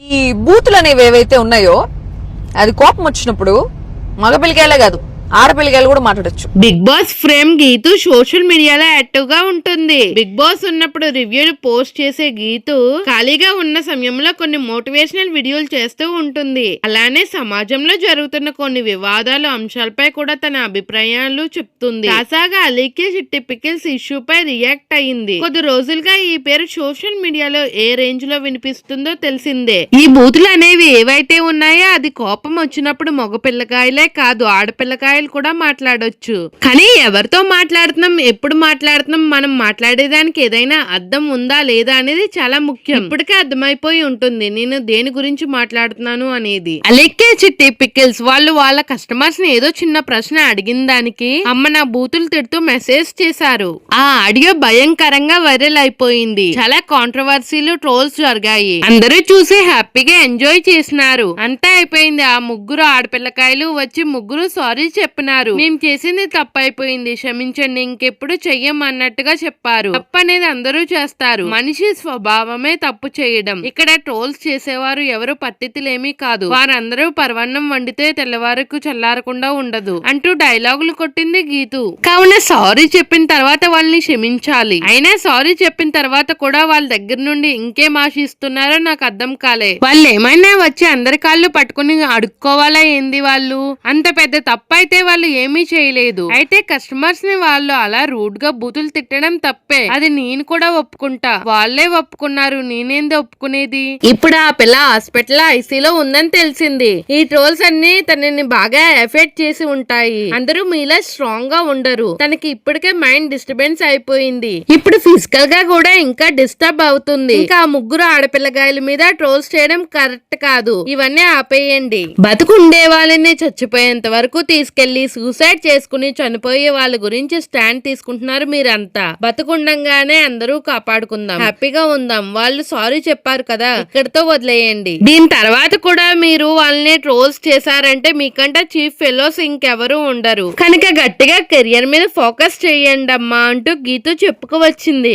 ఈ బూతులు అనేవి ఏవైతే ఉన్నాయో అది కోపం వచ్చినప్పుడు మగ పిల్లకాయలే కాదు ఆడపిల్లకాయలు కూడా మాట్లాడొచ్చు. Bigg Boss fame Geethu social మీడియాలో యాక్టివ్ గా ఉంటుంది. బిగ్ బాస్ ఉన్నప్పుడు రివ్యూలు పోస్ట్ చేసే గీతు ఖాళీగా ఉన్న సమయంలో కొన్ని మోటివేషనల్ వీడియోలు చేస్తూ ఉంటుంది. అలానే సమాజంలో జరుగుతున్న కొన్ని వివాదాలు అంశాలపై కూడా తన అభిప్రాయాలు చెప్తుంది. తాజాగా అలీకే చిట్టి పికిల్స్ ఇష్యూపై రియాక్ట్ అయ్యింది. కొద్ది రోజులుగా ఈ పేరు సోషల్ మీడియాలో ఏ రేంజ్ లో వినిపిస్తుందో తెలిసిందే. ఈ బూతులు అనేవి ఏవైతే ఉన్నాయో అది కోపం వచ్చినప్పుడు మగ పిల్లకాయలే కాదు ఆడపిల్లకాయలు కూడా మాట్లాడొచ్చు. కానీ ఎవరితో మాట్లాడుతున్నాం, ఎప్పుడు మాట్లాడుతున్నాం, మనం మాట్లాడేదానికి ఏదైనా అర్థం ఉందా లేదా అనేది చాలా ముఖ్యం. ఇప్పటికే అర్థమైపోయి ఉంటుంది నేను దేని గురించి మాట్లాడుతున్నాను అనేది. అలెక్కే చిట్టి పికిల్స్ వాళ్ళు వాళ్ళ కస్టమర్స్ ని ఏదో చిన్న ప్రశ్న అడిగిన దానికి అమ్మ నా బూతులు తిడుతూ మెసేజ్ చేశారు. ఆ ఆడియో భయంకరంగా వైరల్ అయిపోయింది. చాలా కాంట్రవర్సీలు ట్రోల్స్ జరిగాయి. అందరూ చూసి హ్యాపీగా ఎంజాయ్ చేసినారు. అంతా అయిపోయింది. ఆ ముగ్గురు ఆడపిల్లకాయలు వచ్చి ముగ్గురు సారీ చెప్పినారు. మేము చేసింది తప్పు అయిపోయింది, క్షమించండి, ఇంకెప్పుడు చెయ్యం అన్నట్టుగా చెప్పారు. తప్పు అనేది అందరూ చేస్తారు. మనిషి స్వభావమే తప్పు చేయడం. ఇక్కడ ట్రోల్స్ చేసేవారు ఎవరు పత్తితులేమీ కాదు. వారందరూ పరవన్నం వండితే తెల్లవారుకు చల్లారకుండా ఉండదు అంటూ డైలాగులు కొట్టింది గీతు. కావున సారీ చెప్పిన తర్వాత వాళ్ళని క్షమించాలి. అయినా సారీ చెప్పిన తర్వాత కూడా వాళ్ళ దగ్గర నుండి ఇంకేం ఆశిస్తున్నారో నాకు అర్థం కాలే. వాళ్ళు ఏమైనా వచ్చి అందరి కాళ్ళు పట్టుకుని అడుక్కోవాలా ఏంది? వాళ్ళు అంత పెద్ద తప్పు అయితే వాళ్ళు ఏమీ చేయలేదు. అయితే కస్టమర్స్ ని వాళ్ళు అలా రూడ్ గా బూతులు తిట్టడం తప్పే. అది నేను కూడా ఒప్పుకుంటా. వాళ్ళే ఒప్పుకున్నారు, నేనేంది ఒప్పుకునేది? ఇప్పుడు ఆ పిల్ల హాస్పిటల్ ఐసీలో ఉందని తెలిసింది. ఈ ట్రోల్స్ అన్ని తనని బాగా ఎఫెక్ట్ చేసి ఉంటాయి. అందరూ మీలా స్ట్రాంగ్ గా ఉండరు. తనకి ఇప్పటికే మైండ్ డిస్టర్బెన్స్ అయిపోయింది. ఇప్పుడు ఫిజికల్ గా కూడా ఇంకా డిస్టర్బ్ అవుతుంది. ఇంకా ఆ ముగ్గురు ఆడపిల్లగాయల మీద ట్రోల్స్ చేయడం కరెక్ట్ కాదు. ఇవన్నీ ఆపేయండి. బతుకుండే వాళ్ళని చచ్చిపోయేంత వరకు తీసుకెళ్లి సూసైడ్ చేసుకుని చనిపోయే వాళ్ళ గురించి స్టాండ్ తీసుకుంటున్నారు మీరంతా. బతుకుండంగానే అందరూ కాపాడుకుందాం, హ్యాపీగా ఉందాం. వాళ్ళు సారీ చెప్పారు కదా, ఇక్కడితో వదిలేయండి. దీని తర్వాత కూడా మీరు వాళ్ళని ట్రోల్స్ చేశారంటే మీకంటే చీఫ్ ఫెలోస్ ఇంకెవరూ ఉండరు. కనుక గట్టిగా కెరియర్ మీద ఫోకస్ చేయండి అమ్మా అంటూ గీతు చెప్పుకోవచ్చింది.